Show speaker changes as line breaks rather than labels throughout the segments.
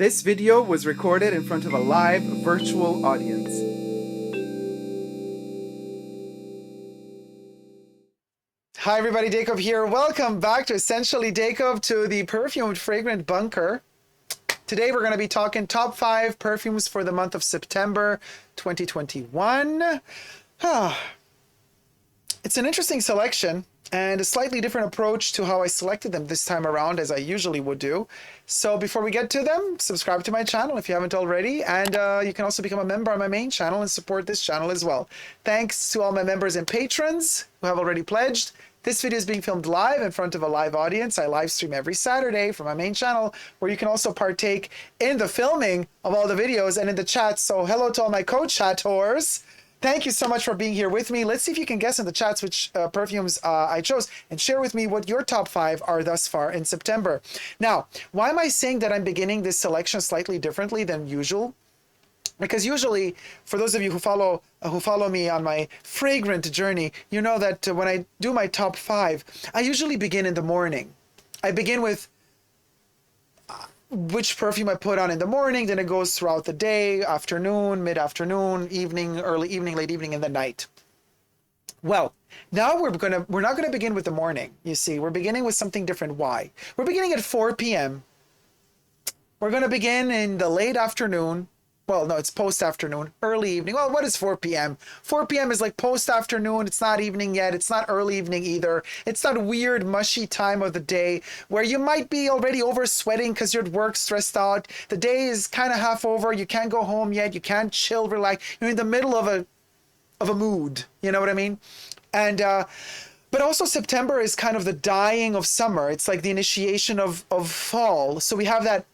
This video was recorded in front of a live virtual audience. Hi everybody, Dacob here. Welcome back to Essence-tially Dacob, to the perfumed fragrant bunker. Today we're going to be talking top 5 perfumes for the month of September 2021. It's an interesting selection and a slightly different approach to how I selected them this time around, as I usually would do. So before we get to them, subscribe to my channel if you haven't already, and you can also become a member on my main channel and support this channel as well. Thanks to all my members and patrons who have already pledged. This video is being filmed live in front of a live audience. I live stream every Saturday from my main channel, where you can also partake in the filming of all the videos and in the chats. So hello to all my co-chatters. Thank you so much for being here with me. Let's see if you can guess in the chats which perfumes I chose, and share with me what your top 5 are thus far in September. Now, why am I saying that I'm beginning this selection slightly differently than usual? Because usually, for those of you who follow me on my fragrant journey, you know that when I do my top 5, I usually begin in the morning. I begin with which perfume I put on in the morning, then it goes throughout the day, afternoon, mid-afternoon, evening, early evening, late evening, and the night. Well, now we're not gonna begin with the morning. You see, we're beginning with something different. Why? We're beginning at 4 p.m. We're gonna begin in the late afternoon. Well, no, it's post-afternoon, early evening. Well, what is 4 p.m.? 4 p.m. is like post-afternoon. It's not evening yet. It's not early evening either. It's that weird, mushy time of the day where you might be already over sweating because you're at work, stressed out. The day is kind of half over. You can't go home yet. You can't chill, relax. You're in the middle of a mood. You know what I mean? And but also September is kind of the dying of summer. It's like the initiation of fall. So we have that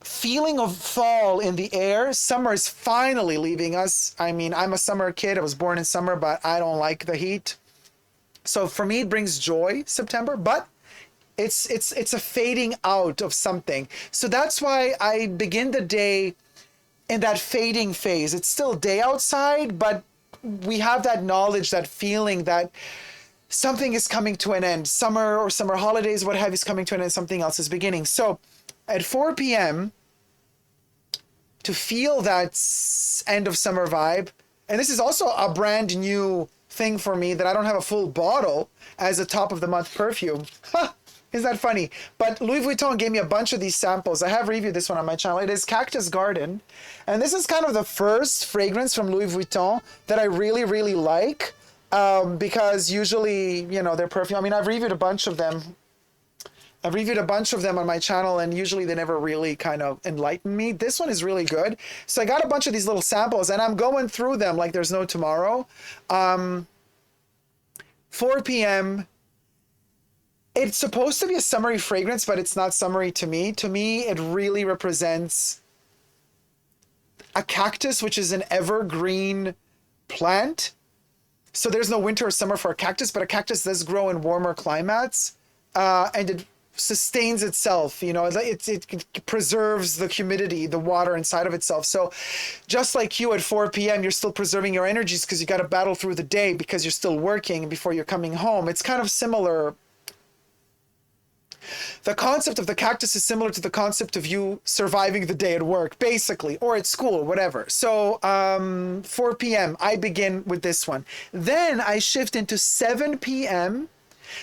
feeling of fall in the air. Summer is finally leaving us. I mean, I'm a summer kid. I was born in summer, but I don't like the heat. So for me, it brings joy, September, but it's a fading out of something. So that's why I begin the day in that fading phase. It's still day outside, but we have that knowledge, that feeling that something is coming to an end. Summer or summer holidays, what have you, is coming to an end. Something else is beginning. So at 4 p.m., to feel that end of summer vibe, and this is also a brand new thing for me, that I don't have a full bottle as a top of the month perfume. Isn't that funny? But Louis Vuitton gave me a bunch of these samples. I have reviewed this one on my channel. It is Cactus Garden, and this is kind of the first fragrance from Louis Vuitton that I really, really like, because usually, you know, their perfume, I mean, I've reviewed a bunch of them. On my channel, and usually they never really kind of enlighten me. This one is really good. So I got a bunch of these little samples, and I'm going through them like there's no tomorrow. 4 p.m. It's supposed to be a summery fragrance, but it's not summery to me. To me, it really represents a cactus, which is an evergreen plant. So there's no winter or summer for a cactus, but a cactus does grow in warmer climates, and it sustains itself, you know, it preserves the humidity, the water inside of itself. So just like you, at 4 p.m. you're still preserving your energies because you got to battle through the day because you're still working before you're coming home. It's kind of similar. The concept of the cactus is similar to the concept of you surviving the day at work, basically, or at school, whatever. So 4 p.m. I begin with this one. Then I shift into 7 p.m.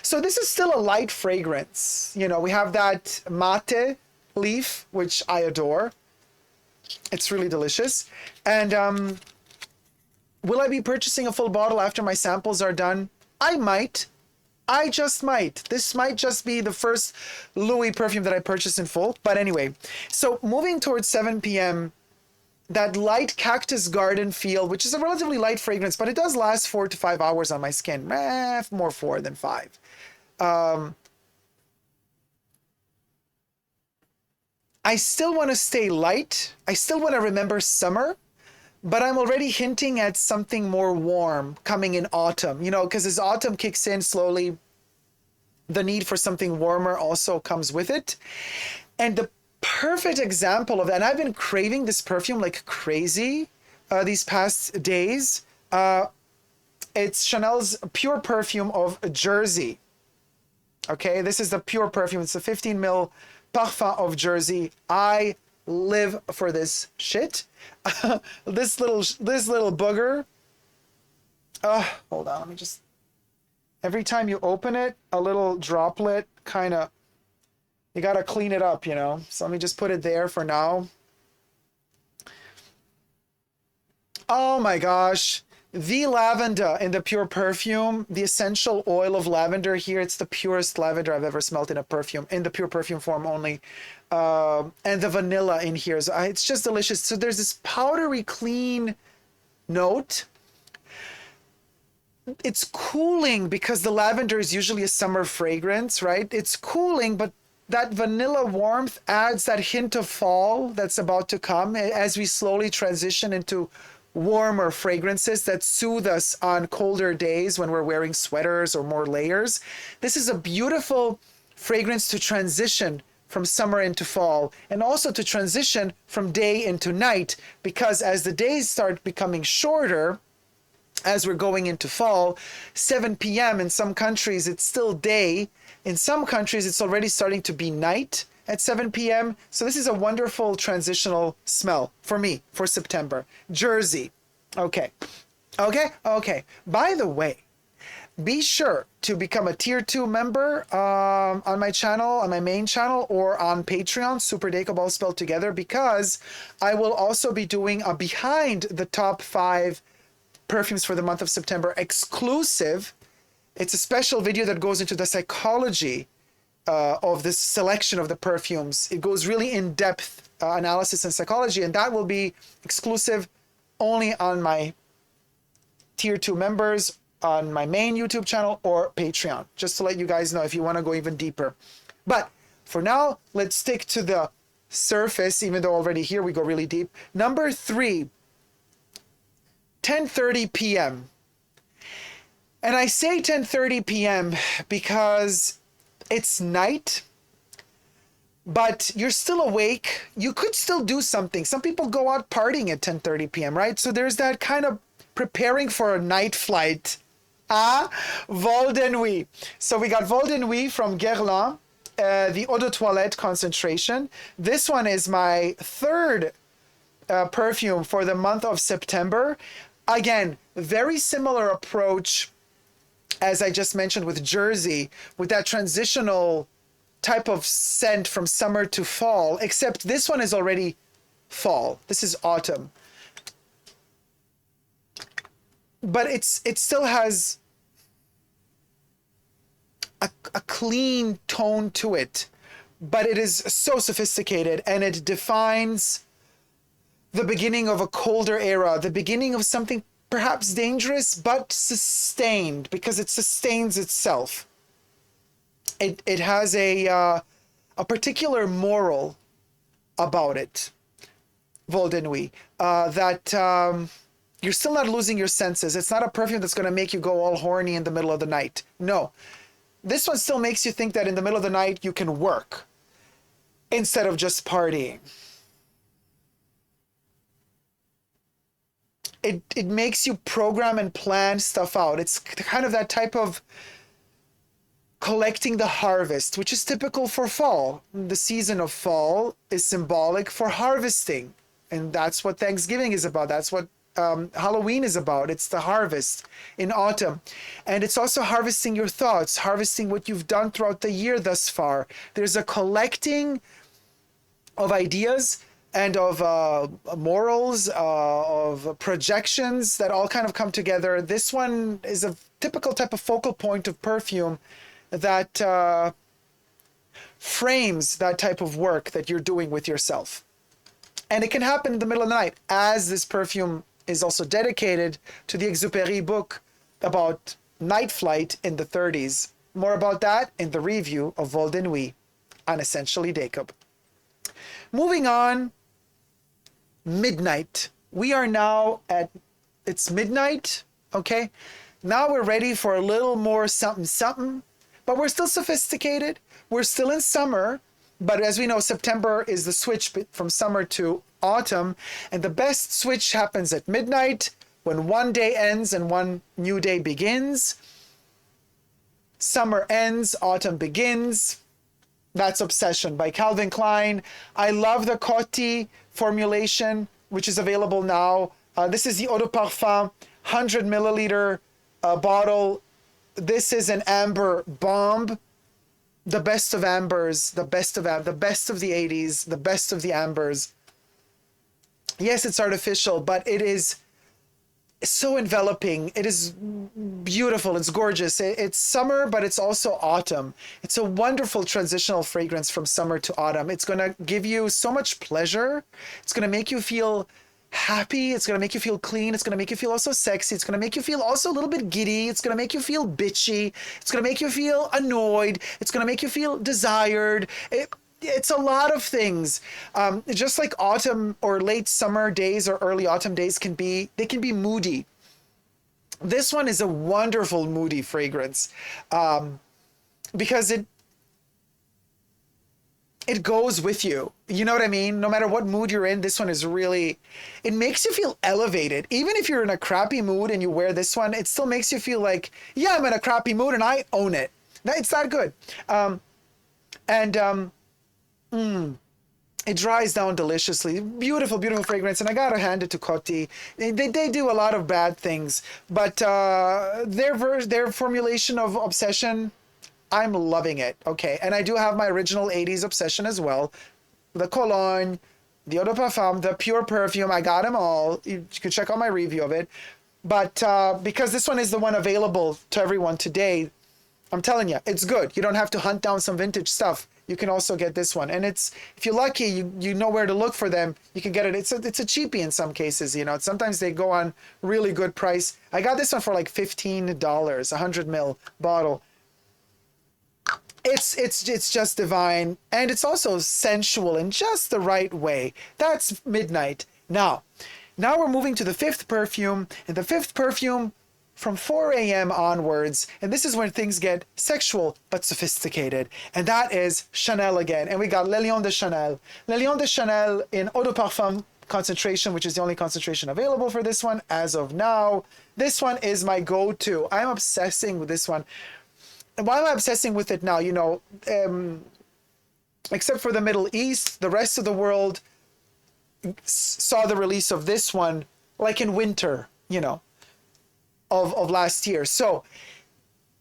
So this is still a light fragrance. You know, we have that mate leaf, which I adore. It's really delicious. And will I be purchasing a full bottle after my samples are done? I might. I just might. This might just be the first Louis perfume that I purchased in full. But anyway, so moving towards 7 p.m., that light Cactus Garden feel, which is a relatively light fragrance, but it does last 4 to 5 hours on my skin. More 4 than 5. I still want to stay light. I still want to remember summer, but I'm already hinting at something more warm coming in autumn, you know, because as autumn kicks in slowly, the need for something warmer also comes with it. And the perfect example of that, and I've been craving this perfume like crazy these past days. It's Chanel's Pure Perfume of Jersey. Okay, this is the Pure Perfume. It's a 15 ml Parfum of Jersey. I live for this shit. This little booger. Hold on, let me just, every time you open it, a little droplet kind of, you got to clean it up, you know? So let me just put it there for now. Oh my gosh. The lavender in the pure perfume, the essential oil of lavender here. It's the purest lavender I've ever smelled in a perfume, in the pure perfume form only. And the vanilla in here. So it's just delicious. So there's this powdery clean note. It's cooling because the lavender is usually a summer fragrance, right? It's cooling, but that vanilla warmth adds that hint of fall that's about to come as we slowly transition into warmer fragrances that soothe us on colder days when we're wearing sweaters or more layers. This is a beautiful fragrance to transition from summer into fall, and also to transition from day into night, because as the days start becoming shorter, as we're going into fall, 7 p.m. in some countries, it's still day. In some countries, it's already starting to be night at 7 p.m. So this is a wonderful transitional smell for me for September. Jersey. Okay. By the way, be sure to become a tier 2 member on my channel, on my main channel, or on Patreon, superdacob all spelled together, because I will also be doing a behind the top 5 perfumes for the month of September exclusive. It's a special video that goes into the psychology of this selection of the perfumes. It goes really in-depth analysis and psychology, and that will be exclusive only on my tier 2 members on my main YouTube channel or Patreon, just to let you guys know if you want to go even deeper. But for now, let's stick to the surface, even though already here we go really deep. Number 3, 10:30 p.m. And I say 10:30 p.m. because it's night, but you're still awake. You could still do something. Some people go out partying at 10:30 p.m., right? So there's that kind of preparing for a night flight. Vol de Nuit. So we got Vol de Nuit from Guerlain, the Eau de Toilette concentration. This one is my 3rd perfume for the month of September. Again, very similar approach as I just mentioned with Jersey, with that transitional type of scent from summer to fall, except this one is already fall. This is autumn. But it still has a clean tone to it, but it is so sophisticated, and it defines the beginning of a colder era, the beginning of something perhaps dangerous, but sustained, because it sustains itself. It has a particular moral about it, Vol de Nuit, that you're still not losing your senses. It's not a perfume that's going to make you go all horny in the middle of the night. No. This one still makes you think that in the middle of the night you can work instead of just partying. It makes you program and plan stuff out. It's kind of that type of collecting the harvest, which is typical for fall. The season of fall is symbolic for harvesting. And that's what Thanksgiving is about. That's what Halloween is about. It's the harvest in autumn. And it's also harvesting your thoughts, harvesting what you've done throughout the year thus far. There's a collecting of ideas and of morals, of projections that all kind of come together. This one is a typical type of focal point of perfume that frames that type of work that you're doing with yourself. And it can happen in the middle of the night, as this perfume is also dedicated to the Exupéry book about night flight in the 30s. More about that in the review of Vol de Nuit on Essence-tially Dacob. Moving on, midnight. We are now at, it's midnight, okay? Now we're ready for a little more something something, but we're still sophisticated. We're still in summer, but as we know, September is the switch from summer to autumn, and the best switch happens at midnight when one day ends and one new day begins. Summer ends, autumn begins. That's Obsession by Calvin Klein. I love the Coty formulation, which is available now. This is the Eau de Parfum 100 milliliter bottle. This is an amber bomb. The best of ambers, the best of the best of the 80s, the best of the ambers. Yes, it's artificial, but it is so enveloping. It is beautiful. It's gorgeous. It's summer, but it's also autumn. It's a wonderful transitional fragrance from summer to autumn. It's going to give you so much pleasure. It's going to make you feel happy. It's going to make you feel clean. It's going to make you feel also sexy. It's going to make you feel also a little bit giddy. It's going to make you feel bitchy. It's going to make you feel annoyed. It's going to make you feel desired. It's a lot of things. Just like autumn or late summer days or early autumn days they can be moody. This one is a wonderful moody fragrance because it goes with you. You know what I mean? No matter what mood you're in, this one is really, it makes you feel elevated. Even if you're in a crappy mood and you wear this one, it still makes you feel like, yeah, I'm in a crappy mood and I own it. It's that good. It dries down deliciously. Beautiful, beautiful fragrance. And I gotta hand it to Coty. They do a lot of bad things, but their formulation of Obsession, I'm loving it. Okay, and I do have my original 80s Obsession as well. The Cologne, the Eau de Parfum, the Pure Perfume. I got them all. You can check out my review of it. But because this one is the one available to everyone today, I'm telling you, it's good. You don't have to hunt down some vintage stuff. You can also get this one. And it's, if you're lucky, you know where to look for them. You can get it. It's a cheapie in some cases, you know. Sometimes they go on really good price. I got this one for like $15, 100 ml bottle. It's just divine, and it's also sensual in just the right way. That's Midnight. Now we're moving to the fifth perfume, and the fifth perfume from 4 a.m. onwards, and this is when things get sexual but sophisticated, and that is Chanel again. And we got Le Lion de Chanel. Le Lion de Chanel in Eau de Parfum concentration, which is the only concentration available for this one as of now. This one is my go-to. I'm obsessing with this one. And why am I obsessing with it now? You know, except for the Middle East, the rest of the world saw the release of this one like in winter, you know, of last year. So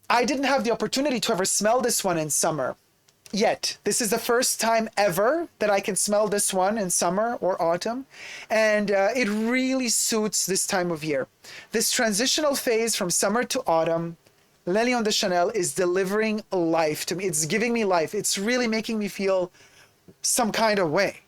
I didn't have the opportunity to ever smell this one in summer yet. This is the first time ever that I can smell this one in summer or autumn. And it really suits this time of year. This transitional phase from summer to autumn, Le Lion de Chanel is delivering life to me. It's giving me life. It's really making me feel some kind of way.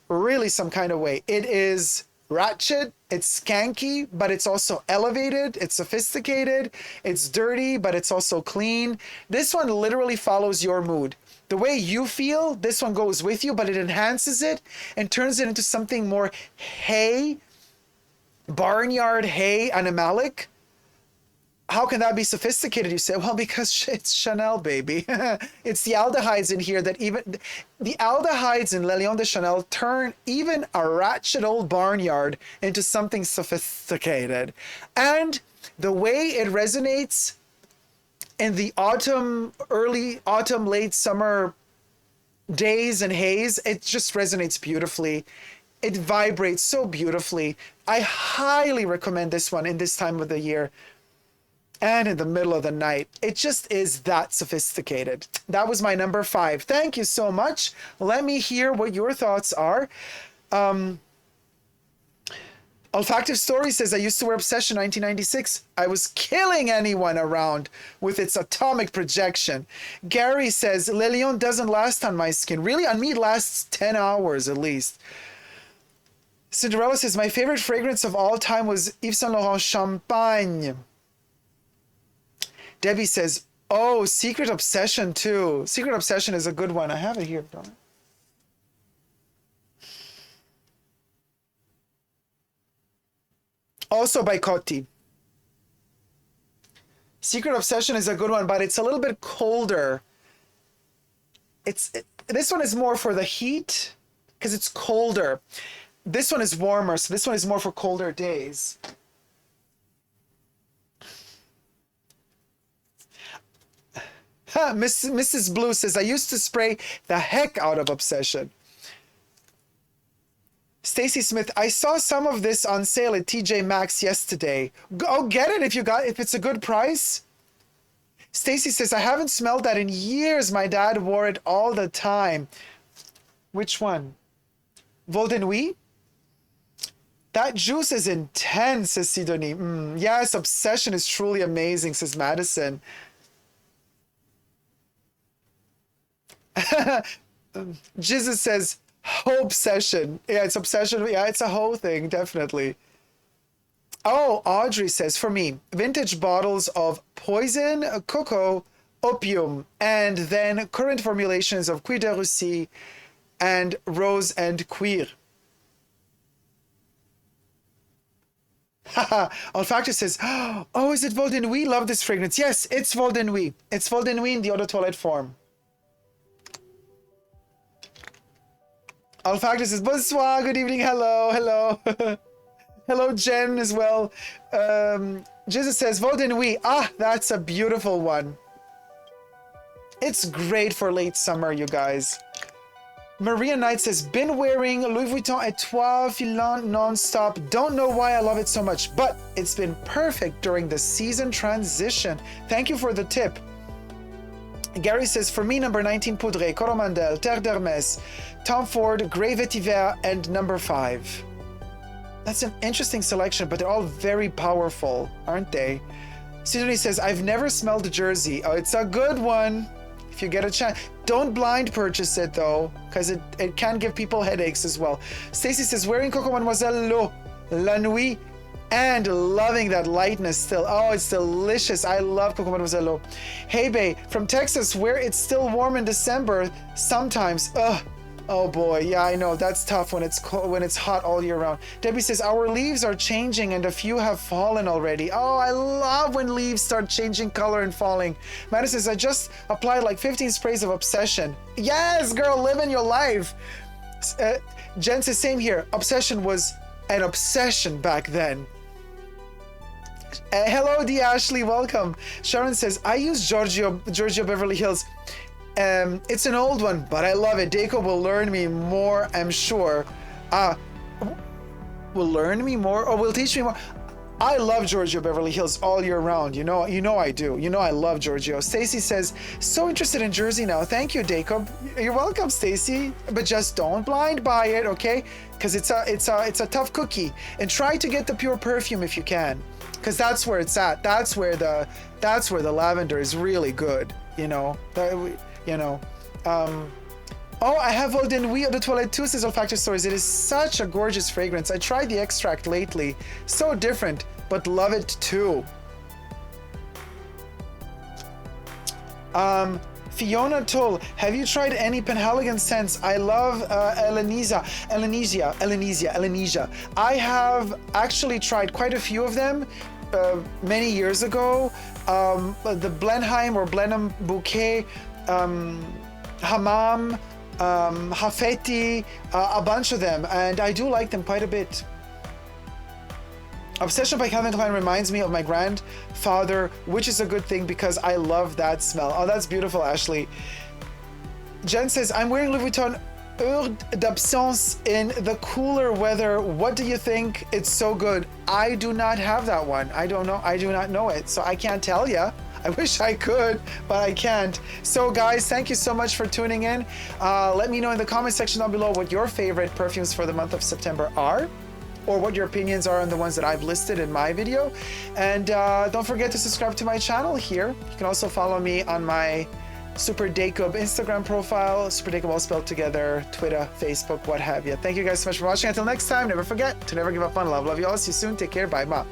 Really some kind of way. It is ratchet, it's skanky, but it's also elevated, it's sophisticated, it's dirty, but it's also clean. This one literally follows your mood. The way you feel, this one goes with you, but it enhances it and turns it into something more hay, barnyard hay, animalic. How can that be sophisticated? You say, well, because it's Chanel, baby. It's the aldehydes in here that even the aldehydes in Le Lion de Chanel turn even a ratchet old barnyard into something sophisticated. And the way it resonates in the autumn, early autumn, late summer days and haze, it just resonates beautifully. It vibrates so beautifully. I highly recommend this one in this time of the year. And in the middle of the night. It just is that sophisticated. That was my number 5. Thank you so much. Let me hear what your thoughts are. Olfactive Story says, I used to wear Obsession 1996. I was killing anyone around with its atomic projection. Gary says, Le Lion doesn't last on my skin. Really, on me it lasts 10 hours at least. Cinderella says, my favorite fragrance of all time was Yves Saint Laurent Champagne. Debbie says, oh, Secret Obsession too. Secret Obsession is a good one. I have it here, don't I? Also by Coty. Secret Obsession is a good one, but it's a little bit colder. This one is more for the heat because it's colder. This one is warmer, so this one is more for colder days. Mrs. Blue says, I used to spray the heck out of Obsession. Stacy Smith, I saw some of this on sale at TJ Maxx yesterday. Go get it if it's a good price. Stacy says, I haven't smelled that in years. My dad wore it all the time. Which one? Vol de Nuit? That juice is intense, says Sidonie. Yes, Obsession is truly amazing, says Madison. Jesus says, Obsession. Yeah, it's Obsession. Yeah, it's a whole thing, definitely. Oh, Audrey says, for me, vintage bottles of Poison, Cocoa, Opium, and then current formulations of Cuir de Russie and Rose and Cuir. Olfactor says, oh, is it Vol de Nuit? Love this fragrance. Yes, it's Vol de Nuit. It's Vol de Nuit in the eau de toilette form. Olfactor says, bonsoir, good evening, hello, hello. Hello, Jen, as well. Jesus says, Vol de Nuit. Ah, that's a beautiful one. It's great for late summer, you guys. Maria Knight says, been wearing Louis Vuitton Etoile Filant non-stop. Don't know why I love it so much, but it's been perfect during the season transition. Thank you for the tip. Gary says, for me, number 19 Poudre, Coromandel, Terre d'Hermès, Tom Ford, Grey Vetiver, and number 5. That's an interesting selection, but they're all very powerful, aren't they? Sidonie says, I've never smelled a Jersey. Oh, it's a good one. If you get a chance. Don't blind purchase it, though, because it can give people headaches as well. Stacy says, wearing Coco Mademoiselle L'Eau, La Nuit, and loving that lightness still. Oh, it's delicious. I love Coco Mademoiselle L'Eau. Hey, Bay, from Texas, where it's still warm in December, sometimes. Ugh. Oh boy, yeah, I know that's tough when it's cold, when it's hot all year round. Debbie says, our leaves are changing and a few have fallen already. Oh, I love when leaves start changing color and falling. Maddie says, I just applied like 15 sprays of Obsession. Yes, girl, living your life. Jen says, same here. Obsession was an obsession back then. Hello, D. Ashley, welcome. Sharon says, I use Giorgio Beverly Hills. It's an old one, but I love it. Dacob will learn me more, I'm sure. Will learn me more, or will teach me more. I love Giorgio Beverly Hills all year round. You know I do. You know I love Giorgio. Stacy says, so interested in Jersey now. Thank you, Dacob. You're welcome, Stacy. But just don't blind buy it, okay? Because it's a tough cookie. And try to get the pure perfume if you can, because that's where it's at. That's where the lavender is really good. Oh, I have Vol de Nuit Eau de Toilette too, says Olfactor Stories. It is such a gorgeous fragrance. I tried the extract lately. So different, but love it too. Fiona Toll, have you tried any Penhaligon scents? I love Elenesia. I have actually tried quite a few of them many years ago. The Blenheim or Blenheim Bouquet, Hammam, Hafeti, a bunch of them, and I do like them quite a bit. Obsession by Calvin Klein reminds me of my grandfather, which is a good thing because I love that smell. Oh, that's beautiful, Ashley. Jen says, I'm wearing Louis Vuitton Heure d'Absence in the cooler weather. What do you think? It's so good. I do not have that one. I don't know. I do not know it, so I can't tell you. I wish I could, but I can't. So guys, thank you so much for tuning in. Let me know in the comment section down below what your favorite perfumes for the month of September are, or what your opinions are on the ones that I've listed in my video. And don't forget to subscribe to my channel here. You can also follow me on my superdacob Instagram profile, superdacob all spelled together, Twitter, Facebook, what have you. Thank you guys so much for watching. Until next time, never forget to never give up on love. Love you all. See you soon. Take care. Bye. Bye.